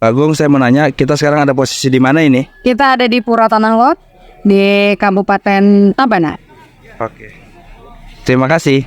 Agung, saya mau nanya, kita sekarang ada posisi di mana ini? Kita ada di Pura Tanah Lot di Kabupaten Tabanan. Oke. Terima kasih.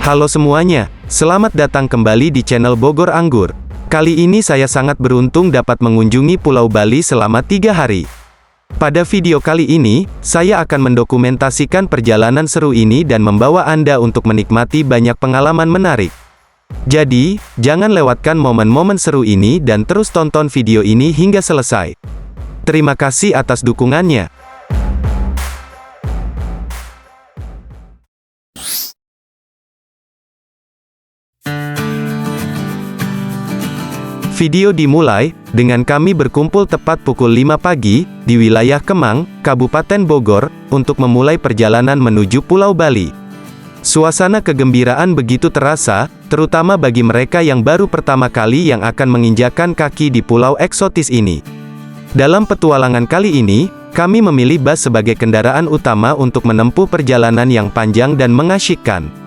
Halo semuanya, selamat datang kembali di channel Bogor Anggur. Kali ini saya sangat beruntung dapat mengunjungi Pulau Bali selama 3 hari. Pada video kali ini, saya akan mendokumentasikan perjalanan seru ini dan membawa Anda untuk menikmati banyak pengalaman menarik. Jadi, jangan lewatkan momen-momen seru ini dan terus tonton video ini hingga selesai. Terima kasih atas dukungannya. Video dimulai dengan kami berkumpul tepat pukul 5 pagi di wilayah Kemang, Kabupaten Bogor, untuk memulai perjalanan menuju Pulau Bali. Suasana kegembiraan begitu terasa, terutama bagi mereka yang baru pertama kali yang akan menginjakan kaki di pulau eksotis ini. Dalam petualangan kali ini, kami memilih bus sebagai kendaraan utama untuk menempuh perjalanan yang panjang dan mengasyikkan.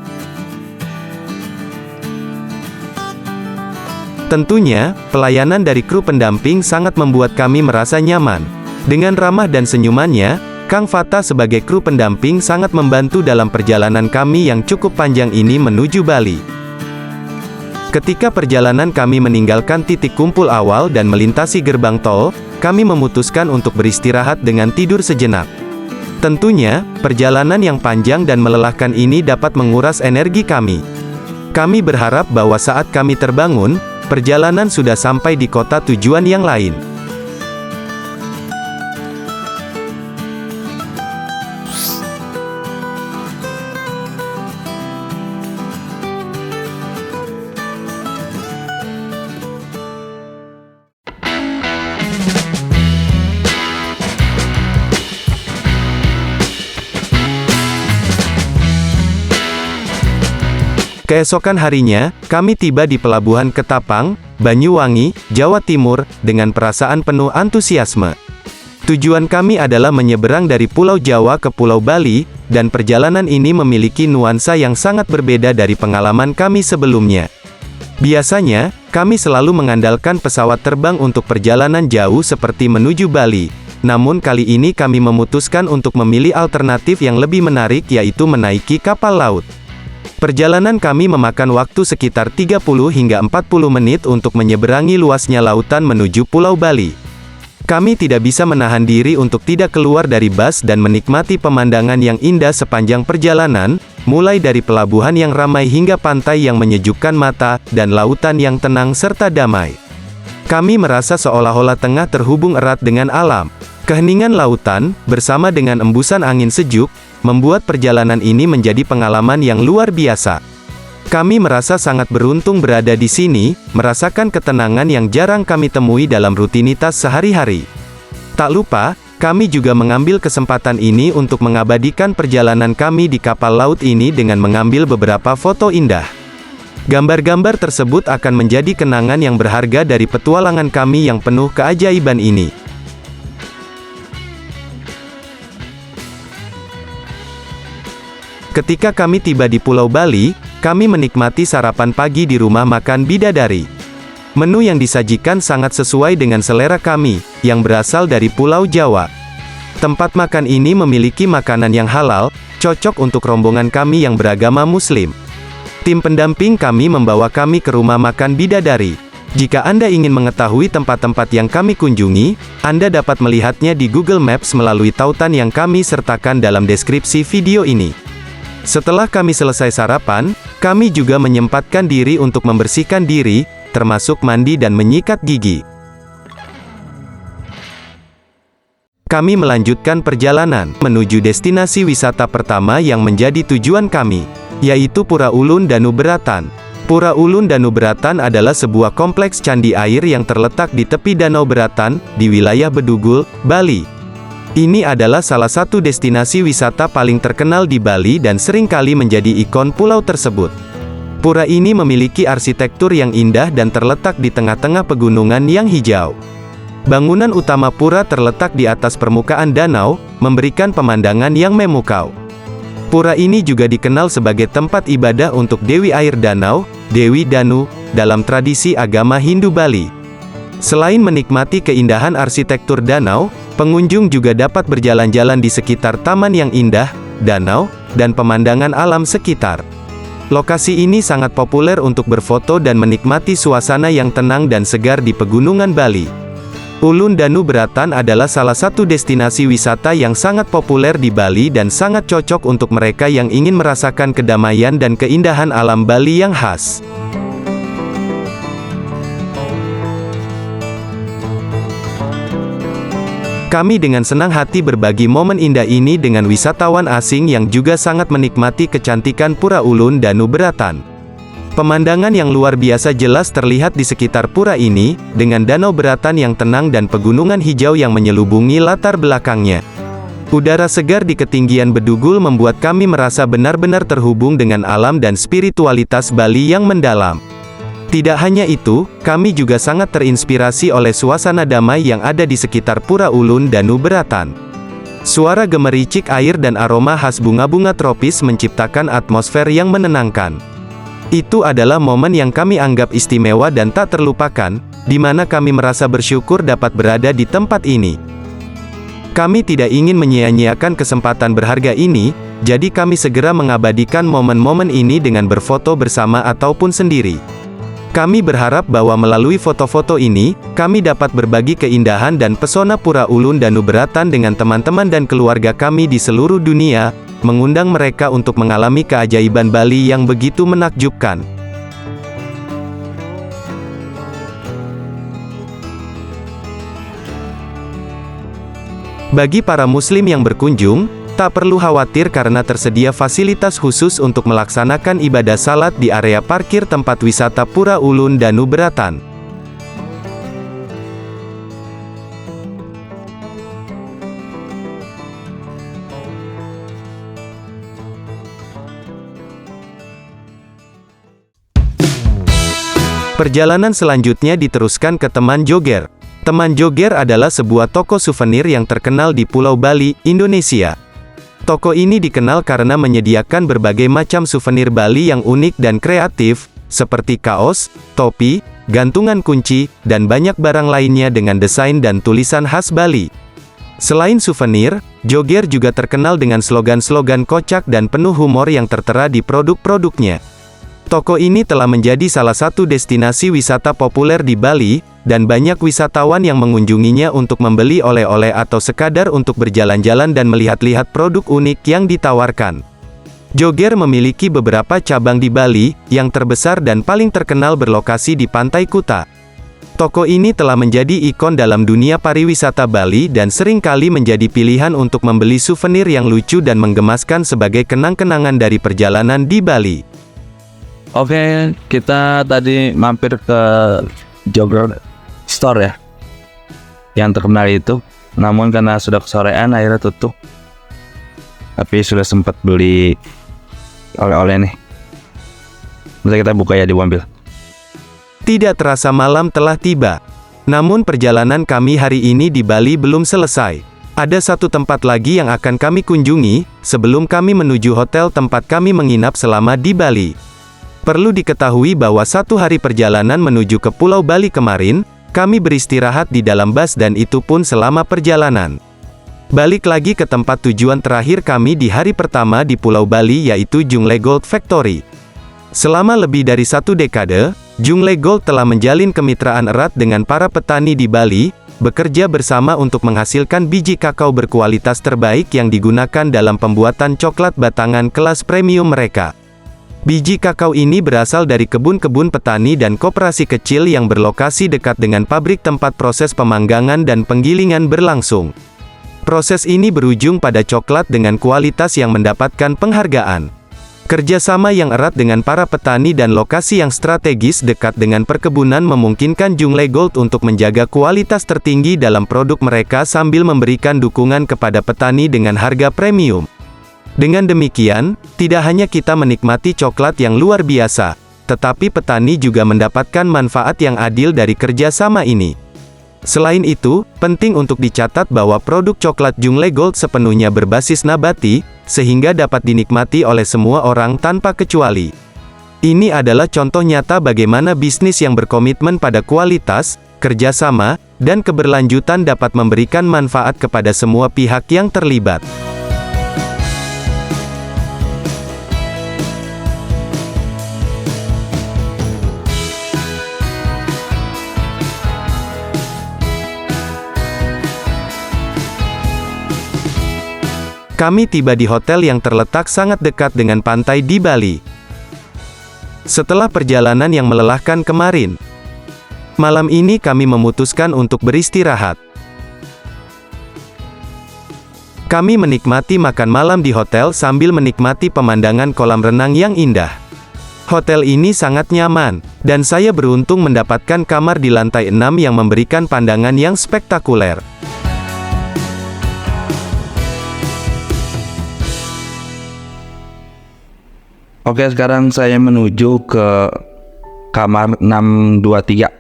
Tentunya, pelayanan dari kru pendamping sangat membuat kami merasa nyaman. Dengan ramah dan senyumannya, Kang Fata sebagai kru pendamping sangat membantu dalam perjalanan kami yang cukup panjang ini menuju Bali. Ketika perjalanan kami meninggalkan titik kumpul awal dan melintasi gerbang tol, kami memutuskan untuk beristirahat dengan tidur sejenak. Tentunya, perjalanan yang panjang dan melelahkan ini dapat menguras energi kami. Kami berharap bahwa saat kami terbangun, perjalanan sudah sampai di kota tujuan yang lain. Keesokan harinya, kami tiba di Pelabuhan Ketapang, Banyuwangi, Jawa Timur, dengan perasaan penuh antusiasme. Tujuan kami adalah menyeberang dari Pulau Jawa ke Pulau Bali, dan perjalanan ini memiliki nuansa yang sangat berbeda dari pengalaman kami sebelumnya. Biasanya, kami selalu mengandalkan pesawat terbang untuk perjalanan jauh seperti menuju Bali. Namun kali ini kami memutuskan untuk memilih alternatif yang lebih menarik, yaitu menaiki kapal laut. Perjalanan kami memakan waktu sekitar 30 hingga 40 menit untuk menyeberangi luasnya lautan menuju Pulau Bali. Kami tidak bisa menahan diri untuk tidak keluar dari bus dan menikmati pemandangan yang indah sepanjang perjalanan, mulai dari pelabuhan yang ramai hingga pantai yang menyejukkan mata, dan lautan yang tenang serta damai. Kami merasa seolah-olah tengah terhubung erat dengan alam. Keheningan lautan, bersama dengan embusan angin sejuk, membuat perjalanan ini menjadi pengalaman yang luar biasa. Kami merasa sangat beruntung berada di sini, merasakan ketenangan yang jarang kami temui dalam rutinitas sehari-hari. Tak lupa, kami juga mengambil kesempatan ini untuk mengabadikan perjalanan kami di kapal laut ini dengan mengambil beberapa foto indah. Gambar-gambar tersebut akan menjadi kenangan yang berharga dari petualangan kami yang penuh keajaiban ini. Ketika kami tiba di Pulau Bali, kami menikmati sarapan pagi di rumah makan Bidadari. Menu yang disajikan sangat sesuai dengan selera kami, yang berasal dari Pulau Jawa. Tempat makan ini memiliki makanan yang halal, cocok untuk rombongan kami yang beragama Muslim. Tim pendamping kami membawa kami ke rumah makan Bidadari. Jika Anda ingin mengetahui tempat-tempat yang kami kunjungi, Anda dapat melihatnya di Google Maps melalui tautan yang kami sertakan dalam deskripsi video ini. Setelah kami selesai sarapan, kami juga menyempatkan diri untuk membersihkan diri, termasuk mandi dan menyikat gigi. Kami melanjutkan perjalanan menuju destinasi wisata pertama yang menjadi tujuan kami. yaitu Pura Ulun Danuberatan. Pura Ulun Danuberatan adalah sebuah kompleks candi air yang terletak di tepi Danau Beratan, di wilayah Bedugul, Bali. Ini adalah salah satu destinasi wisata paling terkenal di Bali dan seringkali menjadi ikon pulau tersebut. Pura ini memiliki arsitektur yang indah dan terletak di tengah-tengah pegunungan yang hijau. Bangunan utama pura terletak di atas permukaan danau, memberikan pemandangan yang memukau. Pura ini juga dikenal sebagai tempat ibadah untuk Dewi Air Danau, Dewi Danu, dalam tradisi agama Hindu Bali. Selain menikmati keindahan arsitektur danau, pengunjung juga dapat berjalan-jalan di sekitar taman yang indah, danau, dan pemandangan alam sekitar. Lokasi ini sangat populer untuk berfoto dan menikmati suasana yang tenang dan segar di pegunungan Bali. Ulun Danuberatan adalah salah satu destinasi wisata yang sangat populer di Bali dan sangat cocok untuk mereka yang ingin merasakan kedamaian dan keindahan alam Bali yang khas. Kami dengan senang hati berbagi momen indah ini dengan wisatawan asing yang juga sangat menikmati kecantikan Pura Ulun Danuberatan. Pemandangan yang luar biasa jelas terlihat di sekitar pura ini, dengan Danau Beratan yang tenang dan pegunungan hijau yang menyelubungi latar belakangnya. Udara segar di ketinggian Bedugul membuat kami merasa benar-benar terhubung dengan alam dan spiritualitas Bali yang mendalam. Tidak hanya itu, kami juga sangat terinspirasi oleh suasana damai yang ada di sekitar Pura Ulun Danuberatan. Suara gemericik air dan aroma khas bunga-bunga tropis menciptakan atmosfer yang menenangkan. Itu adalah momen yang kami anggap istimewa dan tak terlupakan, di mana kami merasa bersyukur dapat berada di tempat ini. Kami tidak ingin menyia-nyiakan kesempatan berharga ini, jadi kami segera mengabadikan momen-momen ini dengan berfoto bersama ataupun sendiri. Kami berharap bahwa melalui foto-foto ini, kami dapat berbagi keindahan dan pesona Pura Ulun Danuberatan dengan teman-teman dan keluarga kami di seluruh dunia, mengundang mereka untuk mengalami keajaiban Bali yang begitu menakjubkan. Bagi para muslim yang berkunjung, tak perlu khawatir karena tersedia fasilitas khusus untuk melaksanakan ibadah salat di area parkir tempat wisata Pura Ulun Danuberatan. Perjalanan selanjutnya diteruskan ke Teman Joger. Teman Joger adalah sebuah toko souvenir yang terkenal di Pulau Bali, Indonesia. Toko ini dikenal karena menyediakan berbagai macam souvenir Bali yang unik dan kreatif, seperti kaos, topi, gantungan kunci, dan banyak barang lainnya dengan desain dan tulisan khas Bali. Selain souvenir, Joger juga terkenal dengan slogan-slogan kocak dan penuh humor yang tertera di produk-produknya. Toko ini telah menjadi salah satu destinasi wisata populer di Bali, dan banyak wisatawan yang mengunjunginya untuk membeli oleh-oleh atau sekadar untuk berjalan-jalan dan melihat-lihat produk unik yang ditawarkan. Joger memiliki beberapa cabang di Bali, yang terbesar dan paling terkenal berlokasi di Pantai Kuta. Toko ini telah menjadi ikon dalam dunia pariwisata Bali dan seringkali menjadi pilihan untuk membeli souvenir yang lucu dan menggemaskan sebagai kenang-kenangan dari perjalanan di Bali. Oke, kita tadi mampir ke Joger Store ya, yang terkenal itu. Namun karena sudah kesorean akhirnya tutup. Tapi sudah sempat beli oleh-oleh nih. Bisa kita buka ya di mobil. Tidak terasa malam telah tiba. Namun perjalanan kami hari ini di Bali belum selesai. Ada satu tempat lagi yang akan kami kunjungi, sebelum kami menuju hotel tempat kami menginap selama di Bali. Perlu diketahui bahwa 1 hari perjalanan menuju ke Pulau Bali kemarin, kami beristirahat di dalam bus dan itu pun selama perjalanan. Balik lagi ke tempat tujuan terakhir kami di hari pertama di Pulau Bali yaitu Jungle Gold Factory. Selama lebih dari 1 dekade, Jungle Gold telah menjalin kemitraan erat dengan para petani di Bali, bekerja bersama untuk menghasilkan biji kakao berkualitas terbaik yang digunakan dalam pembuatan coklat batangan kelas premium mereka. Biji kakao ini berasal dari kebun-kebun petani dan koperasi kecil yang berlokasi dekat dengan pabrik tempat proses pemanggangan dan penggilingan berlangsung. Proses ini berujung pada coklat dengan kualitas yang mendapatkan penghargaan. Kerjasama yang erat dengan para petani dan lokasi yang strategis dekat dengan perkebunan memungkinkan Jungle Gold untuk menjaga kualitas tertinggi dalam produk mereka sambil memberikan dukungan kepada petani dengan harga premium. Dengan demikian, tidak hanya kita menikmati coklat yang luar biasa, tetapi petani juga mendapatkan manfaat yang adil dari kerjasama ini. Selain itu, penting untuk dicatat bahwa produk coklat Jungle Gold sepenuhnya berbasis nabati, sehingga dapat dinikmati oleh semua orang tanpa kecuali. Ini adalah contoh nyata bagaimana bisnis yang berkomitmen pada kualitas, kerjasama, dan keberlanjutan dapat memberikan manfaat kepada semua pihak yang terlibat. Kami tiba di hotel yang terletak sangat dekat dengan pantai di Bali. Setelah perjalanan yang melelahkan kemarin, malam ini kami memutuskan untuk beristirahat. Kami menikmati makan malam di hotel sambil menikmati pemandangan kolam renang yang indah. Hotel ini sangat nyaman, dan saya beruntung mendapatkan kamar di lantai 6 yang memberikan pandangan yang spektakuler. Oke, sekarang saya menuju ke kamar 623.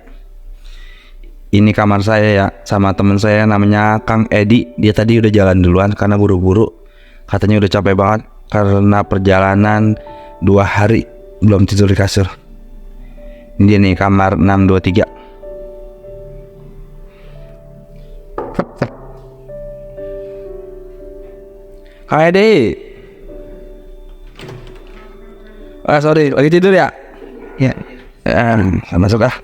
Ini kamar saya ya, sama teman saya namanya Kang Edi. Dia tadi udah jalan duluan karena buru-buru. Katanya udah capek banget karena perjalanan 2 hari belum tidur di kasur. Ini dia nih kamar 623. Kang Edi. Sorry, lagi tidur ya? Ya, Masuk ah.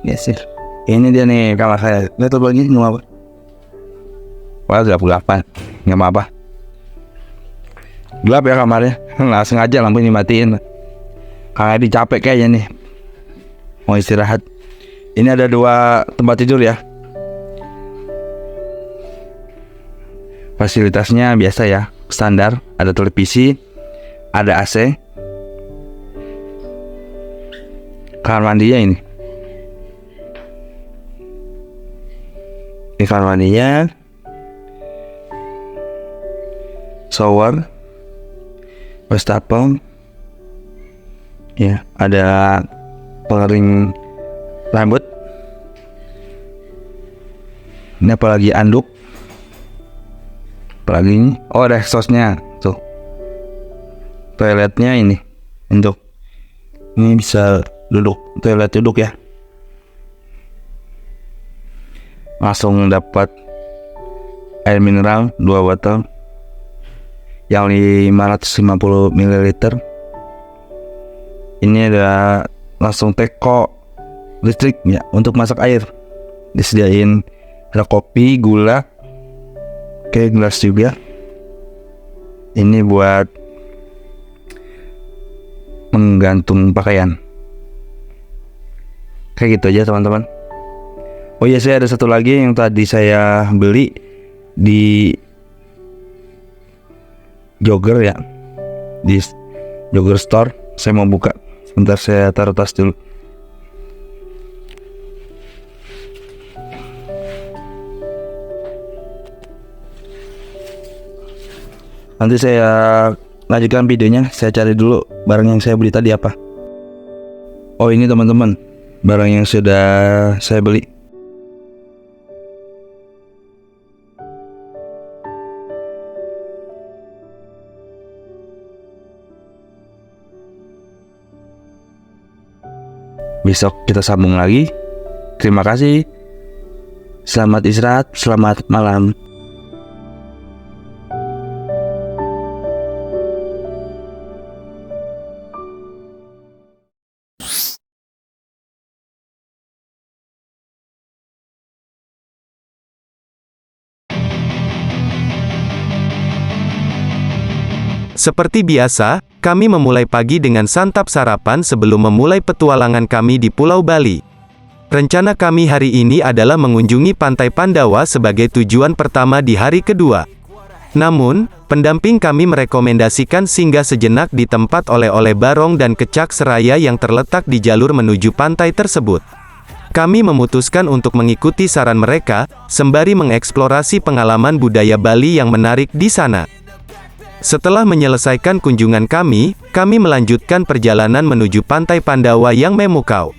yes sir. Ini dia nih kamar saya. Lihat tuh lagi, nggak apa. Wah, gelap-gelapan. Nggak apa-apa. Gelap ya kamarnya. Nggak sengaja lampu ini matiin. Kang Edi capek kayaknya nih. Mau istirahat. Ini ada 2 tempat tidur ya. Fasilitasnya biasa ya, standar. Ada televisi, ada AC. Kamar mandinya ini kamar mandinya, shower, wastafel, ya, ada pengering rambut. Ini apalagi anduk, apalagi ini, oh ada exhaustnya tuh. Toiletnya ini untuk ini bisa duduk, toilet duduk ya. Langsung dapat air mineral 2 botol yang 550 ml. Ini ada langsung teko listrik ya untuk masak air. Disediain ada kopi, gula, kayak gelas juga. Ini buat menggantung pakaian. Kayak gitu aja teman-teman. Oh iya, saya ada satu lagi yang tadi saya beli di Jogger ya, di Jogger Store. Saya mau buka. Sebentar, saya taruh tas dulu. Nanti saya lanjutkan videonya. Saya cari dulu barang yang saya beli tadi apa. Oh ini teman-teman, barang yang sudah saya beli. Besok kita sambung lagi. Terima kasih. Selamat istirahat, selamat malam. Seperti biasa, kami memulai pagi dengan santap sarapan sebelum memulai petualangan kami di Pulau Bali. Rencana kami hari ini adalah mengunjungi Pantai Pandawa sebagai tujuan pertama di hari kedua. Namun, pendamping kami merekomendasikan singgah sejenak di tempat oleh-oleh Barong dan Kecak Seraya yang terletak di jalur menuju pantai tersebut. Kami memutuskan untuk mengikuti saran mereka, sembari mengeksplorasi pengalaman budaya Bali yang menarik di sana. Setelah menyelesaikan kunjungan kami melanjutkan perjalanan menuju Pantai Pandawa yang memukau.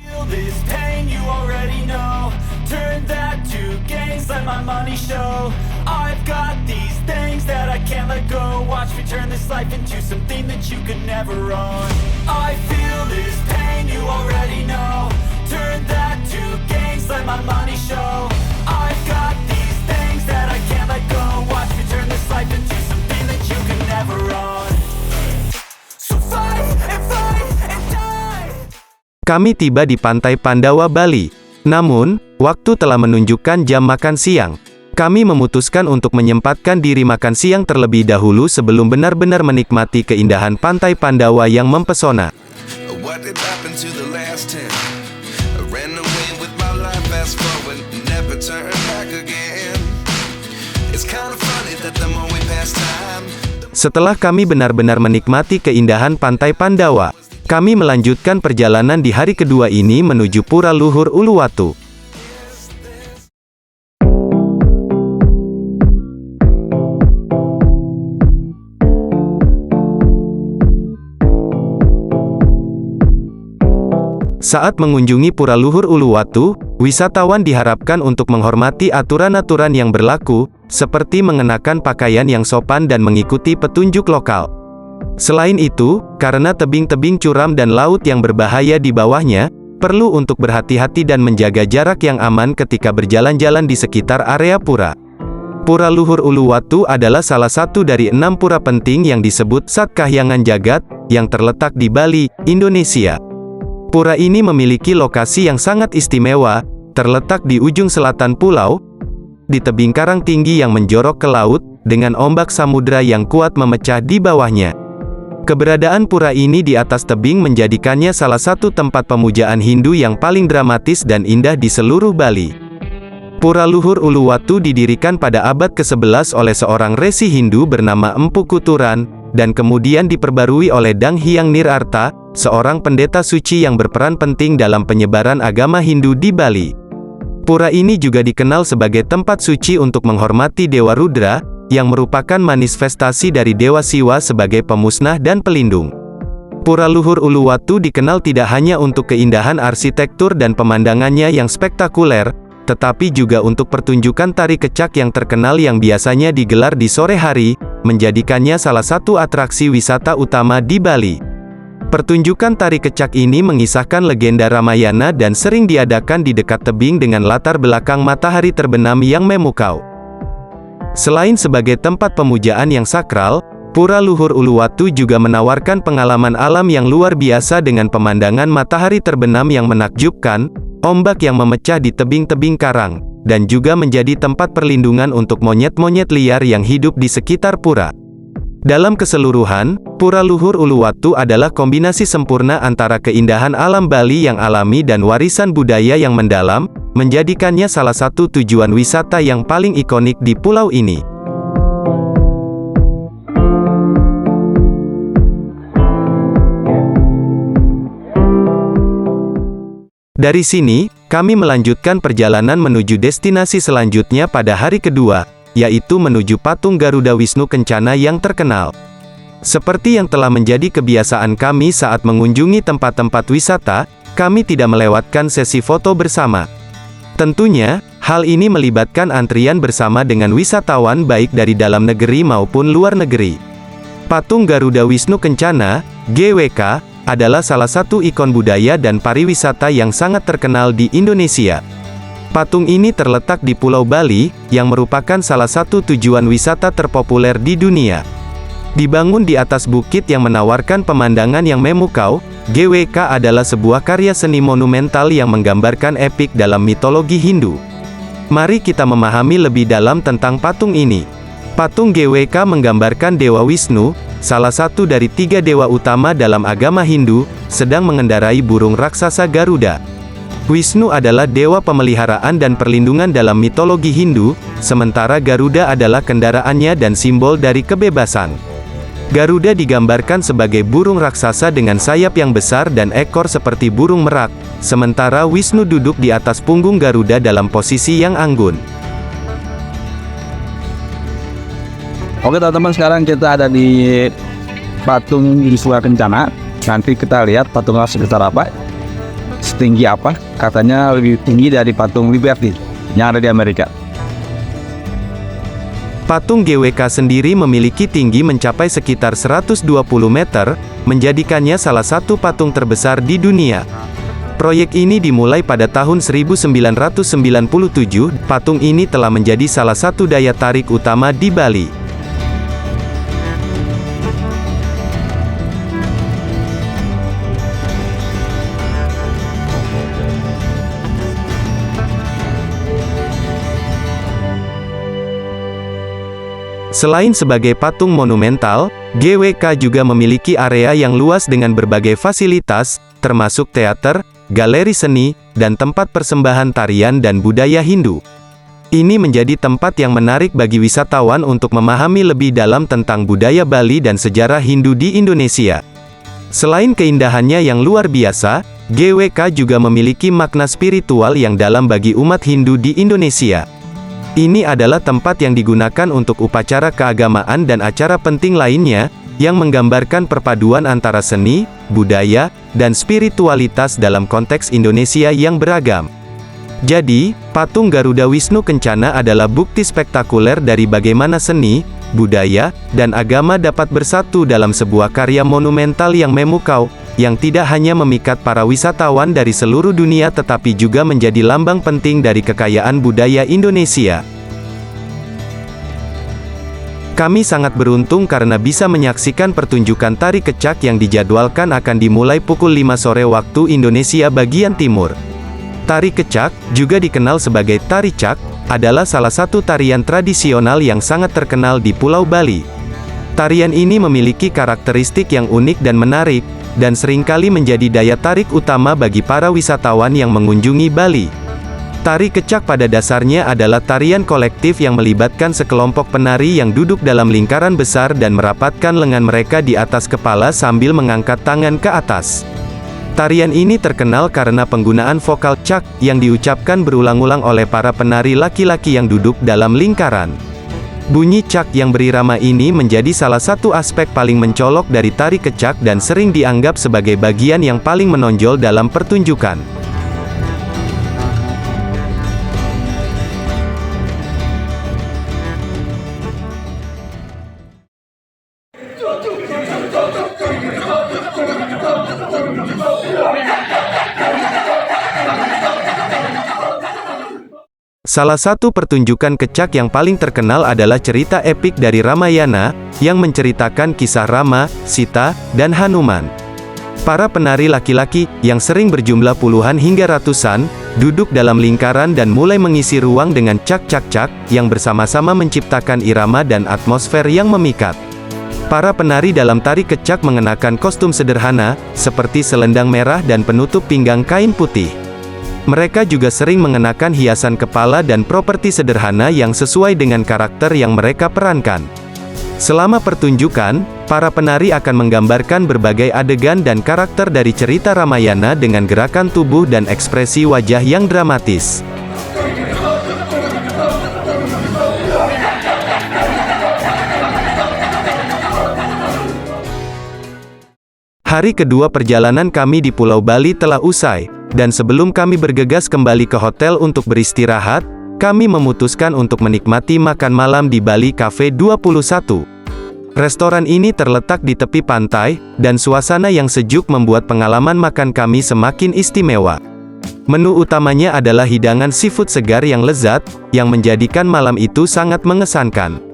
Kami tiba di Pantai Pandawa, Bali. Namun, waktu telah menunjukkan jam makan siang. Kami memutuskan untuk menyempatkan diri makan siang terlebih dahulu sebelum benar-benar menikmati keindahan Pantai Pandawa yang mempesona. Setelah kami benar-benar menikmati keindahan Pantai Pandawa, kami melanjutkan perjalanan di hari kedua ini menuju Pura Luhur Uluwatu. Saat mengunjungi Pura Luhur Uluwatu, wisatawan diharapkan untuk menghormati aturan-aturan yang berlaku, seperti mengenakan pakaian yang sopan dan mengikuti petunjuk lokal. Selain itu, karena tebing-tebing curam dan laut yang berbahaya di bawahnya, perlu untuk berhati-hati dan menjaga jarak yang aman ketika berjalan-jalan di sekitar area pura. Pura Luhur Uluwatu adalah salah satu dari 6 pura penting yang disebut Sat Kahyangan Jagat, yang terletak di Bali, Indonesia. Pura ini memiliki lokasi yang sangat istimewa, terletak di ujung selatan pulau, di tebing karang tinggi yang menjorok ke laut, dengan ombak samudra yang kuat memecah di bawahnya. Keberadaan pura ini di atas tebing menjadikannya salah satu tempat pemujaan Hindu yang paling dramatis dan indah di seluruh Bali. Pura Luhur Uluwatu didirikan pada abad ke-11 oleh seorang resi Hindu bernama Empu Kuturan, dan kemudian diperbarui oleh Dang Hyang Nirarta, seorang pendeta suci yang berperan penting dalam penyebaran agama Hindu di Bali. Pura ini juga dikenal sebagai tempat suci untuk menghormati Dewa Rudra, yang merupakan manifestasi dari Dewa Siwa sebagai pemusnah dan pelindung. Pura Luhur Uluwatu dikenal tidak hanya untuk keindahan arsitektur dan pemandangannya yang spektakuler, tetapi juga untuk pertunjukan tari kecak yang terkenal yang biasanya digelar di sore hari, menjadikannya salah satu atraksi wisata utama di Bali. Pertunjukan tari kecak ini mengisahkan legenda Ramayana dan sering diadakan di dekat tebing dengan latar belakang matahari terbenam yang memukau. Selain sebagai tempat pemujaan yang sakral, Pura Luhur Uluwatu juga menawarkan pengalaman alam yang luar biasa dengan pemandangan matahari terbenam yang menakjubkan, ombak yang memecah di tebing-tebing karang, dan juga menjadi tempat perlindungan untuk monyet-monyet liar yang hidup di sekitar pura. Dalam keseluruhan, Pura Luhur Uluwatu adalah kombinasi sempurna antara keindahan alam Bali yang alami dan warisan budaya yang mendalam, menjadikannya salah satu tujuan wisata yang paling ikonik di pulau ini. Dari sini, kami melanjutkan perjalanan menuju destinasi selanjutnya pada hari kedua, yaitu menuju patung Garuda Wisnu Kencana yang terkenal. Seperti yang telah menjadi kebiasaan kami saat mengunjungi tempat-tempat wisata, kami tidak melewatkan sesi foto bersama. Tentunya, hal ini melibatkan antrian bersama dengan wisatawan baik dari dalam negeri maupun luar negeri. Patung Garuda Wisnu Kencana, GWK, adalah salah satu ikon budaya dan pariwisata yang sangat terkenal di Indonesia. Patung ini terletak di Pulau Bali, yang merupakan salah satu tujuan wisata terpopuler di dunia. Dibangun di atas bukit yang menawarkan pemandangan yang memukau, GWK adalah sebuah karya seni monumental yang menggambarkan epik dalam mitologi Hindu. Mari kita memahami lebih dalam tentang patung ini. Patung GWK menggambarkan Dewa Wisnu, salah satu dari 3 dewa utama dalam agama Hindu, sedang mengendarai burung raksasa Garuda. Wisnu adalah dewa pemeliharaan dan perlindungan dalam mitologi Hindu, sementara Garuda adalah kendaraannya dan simbol dari kebebasan. Garuda digambarkan sebagai burung raksasa dengan sayap yang besar dan ekor seperti burung merak, sementara Wisnu duduk di atas punggung Garuda dalam posisi yang anggun. Oke teman-teman, sekarang kita ada di patung Wisnu Kencana. Nanti kita lihat patungnya sebesar apa, setinggi apa. Katanya lebih tinggi dari patung Liberty yang ada di Amerika. Patung GWK sendiri memiliki tinggi mencapai sekitar 120 meter, menjadikannya salah satu patung terbesar di dunia. Proyek ini dimulai pada tahun 1997, patung ini telah menjadi salah satu daya tarik utama di Bali. Selain sebagai patung monumental, GWK juga memiliki area yang luas dengan berbagai fasilitas, termasuk teater, galeri seni, dan tempat persembahan tarian dan budaya Hindu. Ini menjadi tempat yang menarik bagi wisatawan untuk memahami lebih dalam tentang budaya Bali dan sejarah Hindu di Indonesia. Selain keindahannya yang luar biasa, GWK juga memiliki makna spiritual yang dalam bagi umat Hindu di Indonesia. Ini adalah tempat yang digunakan untuk upacara keagamaan dan acara penting lainnya, yang menggambarkan perpaduan antara seni, budaya, dan spiritualitas dalam konteks Indonesia yang beragam. Jadi, patung Garuda Wisnu Kencana adalah bukti spektakuler dari bagaimana seni, budaya, dan agama dapat bersatu dalam sebuah karya monumental yang memukau, yang tidak hanya memikat para wisatawan dari seluruh dunia tetapi juga menjadi lambang penting dari kekayaan budaya Indonesia. Kami sangat beruntung karena bisa menyaksikan pertunjukan tari kecak yang dijadwalkan akan dimulai pukul 5 sore waktu Indonesia bagian timur. Tari kecak, juga dikenal sebagai tari cak, adalah salah satu tarian tradisional yang sangat terkenal di Pulau Bali. Tarian ini memiliki karakteristik yang unik dan menarik, dan seringkali menjadi daya tarik utama bagi para wisatawan yang mengunjungi Bali. Tari kecak pada dasarnya adalah tarian kolektif yang melibatkan sekelompok penari yang duduk dalam lingkaran besar dan merapatkan lengan mereka di atas kepala sambil mengangkat tangan ke atas. Tarian ini terkenal karena penggunaan vokal cak, yang diucapkan berulang-ulang oleh para penari laki-laki yang duduk dalam lingkaran. Bunyi cak yang berirama ini menjadi salah satu aspek paling mencolok dari tari kecak dan sering dianggap sebagai bagian yang paling menonjol dalam pertunjukan. Salah satu pertunjukan kecak yang paling terkenal adalah cerita epik dari Ramayana, yang menceritakan kisah Rama, Sita, dan Hanuman. Para penari laki-laki, yang sering berjumlah puluhan hingga ratusan, duduk dalam lingkaran dan mulai mengisi ruang dengan cak-cak-cak, yang bersama-sama menciptakan irama dan atmosfer yang memikat. Para penari dalam tari kecak mengenakan kostum sederhana, seperti selendang merah dan penutup pinggang kain putih. Mereka juga sering mengenakan hiasan kepala dan properti sederhana yang sesuai dengan karakter yang mereka perankan. Selama pertunjukan, para penari akan menggambarkan berbagai adegan dan karakter dari cerita Ramayana dengan gerakan tubuh dan ekspresi wajah yang dramatis. Hari kedua perjalanan kami di Pulau Bali telah usai, dan sebelum kami bergegas kembali ke hotel untuk beristirahat, kami memutuskan untuk menikmati makan malam di Bali Cafe 21. Restoran ini terletak di tepi pantai, dan suasana yang sejuk membuat pengalaman makan kami semakin istimewa. Menu utamanya adalah hidangan seafood segar yang lezat, yang menjadikan malam itu sangat mengesankan.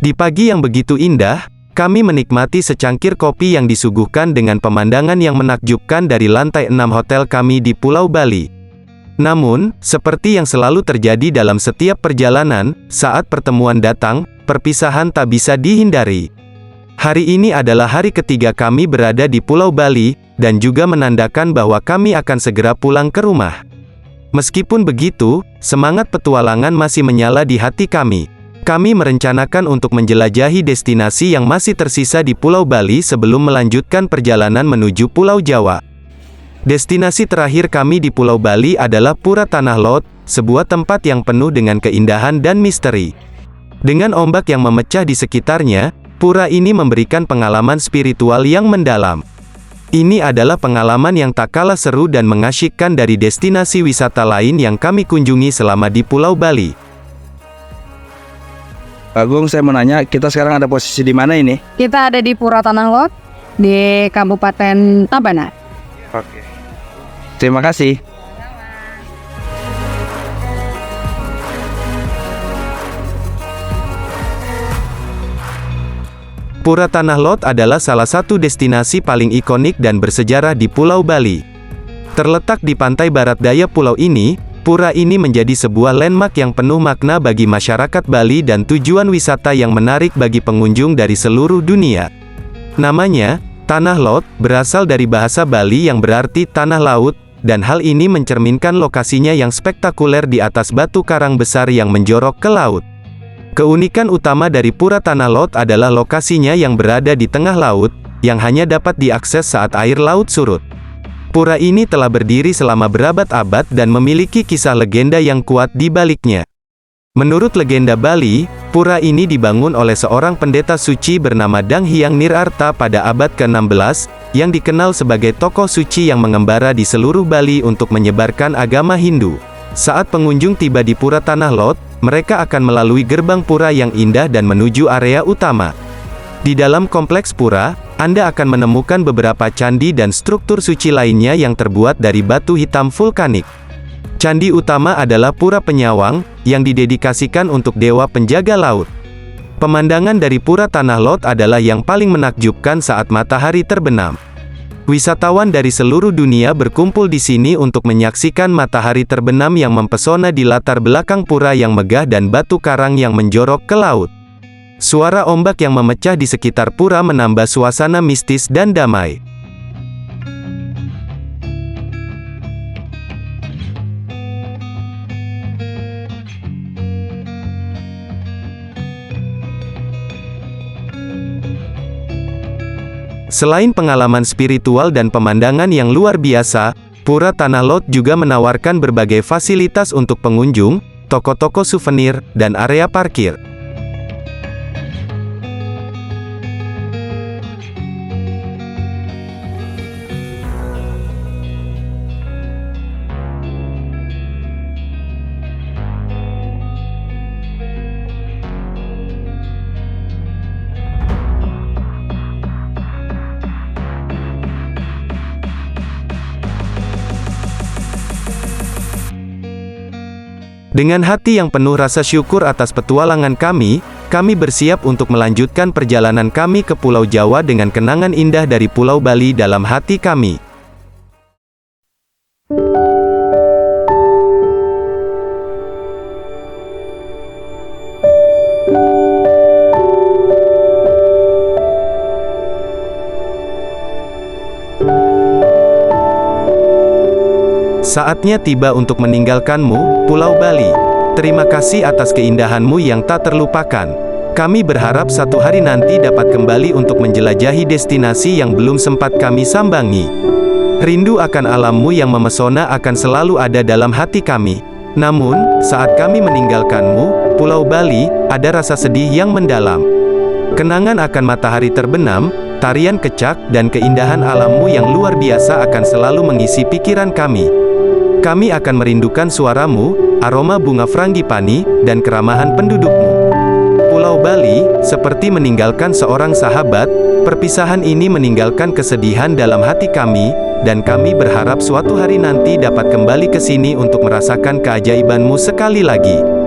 Di pagi yang begitu indah, kami menikmati secangkir kopi yang disuguhkan dengan pemandangan yang menakjubkan dari lantai 6 hotel kami di Pulau Bali. Namun, seperti yang selalu terjadi dalam setiap perjalanan, saat pertemuan datang, perpisahan tak bisa dihindari. Hari ini adalah hari ketiga kami berada di Pulau Bali, dan juga menandakan bahwa kami akan segera pulang ke rumah. Meskipun begitu, semangat petualangan masih menyala di hati kami. Kami merencanakan untuk menjelajahi destinasi yang masih tersisa di Pulau Bali sebelum melanjutkan perjalanan menuju Pulau Jawa. Destinasi terakhir kami di Pulau Bali adalah Pura Tanah Lot, sebuah tempat yang penuh dengan keindahan dan misteri. Dengan ombak yang memecah di sekitarnya, pura ini memberikan pengalaman spiritual yang mendalam. Ini adalah pengalaman yang tak kalah seru dan mengasyikkan dari destinasi wisata lain yang kami kunjungi selama di Pulau Bali. Pak Agung, saya mau nanya, kita sekarang ada posisi di mana ini? Kita ada di Pura Tanah Lot di Kabupaten Tabanan. Oke. Terima kasih. Pura Tanah Lot adalah salah satu destinasi paling ikonik dan bersejarah di Pulau Bali. Terletak di pantai barat daya pulau ini, pura ini menjadi sebuah landmark yang penuh makna bagi masyarakat Bali dan tujuan wisata yang menarik bagi pengunjung dari seluruh dunia. Namanya, Tanah Lot, berasal dari bahasa Bali yang berarti tanah laut, dan hal ini mencerminkan lokasinya yang spektakuler di atas batu karang besar yang menjorok ke laut. Keunikan utama dari Pura Tanah Lot adalah lokasinya yang berada di tengah laut, yang hanya dapat diakses saat air laut surut. Pura ini telah berdiri selama berabad-abad dan memiliki kisah legenda yang kuat di baliknya. Menurut legenda Bali, pura ini dibangun oleh seorang pendeta suci bernama Dang Hyang Nirarta pada abad ke-16, yang dikenal sebagai tokoh suci yang mengembara di seluruh Bali untuk menyebarkan agama Hindu. Saat pengunjung tiba di Pura Tanah Lot, mereka akan melalui gerbang pura yang indah dan menuju area utama. Di dalam kompleks pura, Anda akan menemukan beberapa candi dan struktur suci lainnya yang terbuat dari batu hitam vulkanik. Candi utama adalah Pura Penyawang, yang didedikasikan untuk dewa penjaga laut. Pemandangan dari Pura Tanah Lot adalah yang paling menakjubkan saat matahari terbenam. Wisatawan dari seluruh dunia berkumpul di sini untuk menyaksikan matahari terbenam yang mempesona di latar belakang pura yang megah dan batu karang yang menjorok ke laut. Suara ombak yang memecah di sekitar pura menambah suasana mistis dan damai. Selain pengalaman spiritual dan pemandangan yang luar biasa, Pura Tanah Lot juga menawarkan berbagai fasilitas untuk pengunjung, toko-toko souvenir, dan area parkir. Dengan hati yang penuh rasa syukur atas petualangan kami bersiap untuk melanjutkan perjalanan kami ke Pulau Jawa dengan kenangan indah dari Pulau Bali dalam hati kami. Saatnya tiba untuk meninggalkanmu, Pulau Bali. Terima kasih atas keindahanmu yang tak terlupakan. Kami berharap satu hari nanti dapat kembali untuk menjelajahi destinasi yang belum sempat kami sambangi. Rindu akan alammu yang memesona akan selalu ada dalam hati kami. Namun, saat kami meninggalkanmu, Pulau Bali, ada rasa sedih yang mendalam. Kenangan akan matahari terbenam, tarian kecak, dan keindahan alammu yang luar biasa akan selalu mengisi pikiran kami. Kami akan merindukan suaramu, aroma bunga frangipani, dan keramahan pendudukmu. Pulau Bali, seperti meninggalkan seorang sahabat, perpisahan ini meninggalkan kesedihan dalam hati kami, dan kami berharap suatu hari nanti dapat kembali ke sini untuk merasakan keajaibanmu sekali lagi.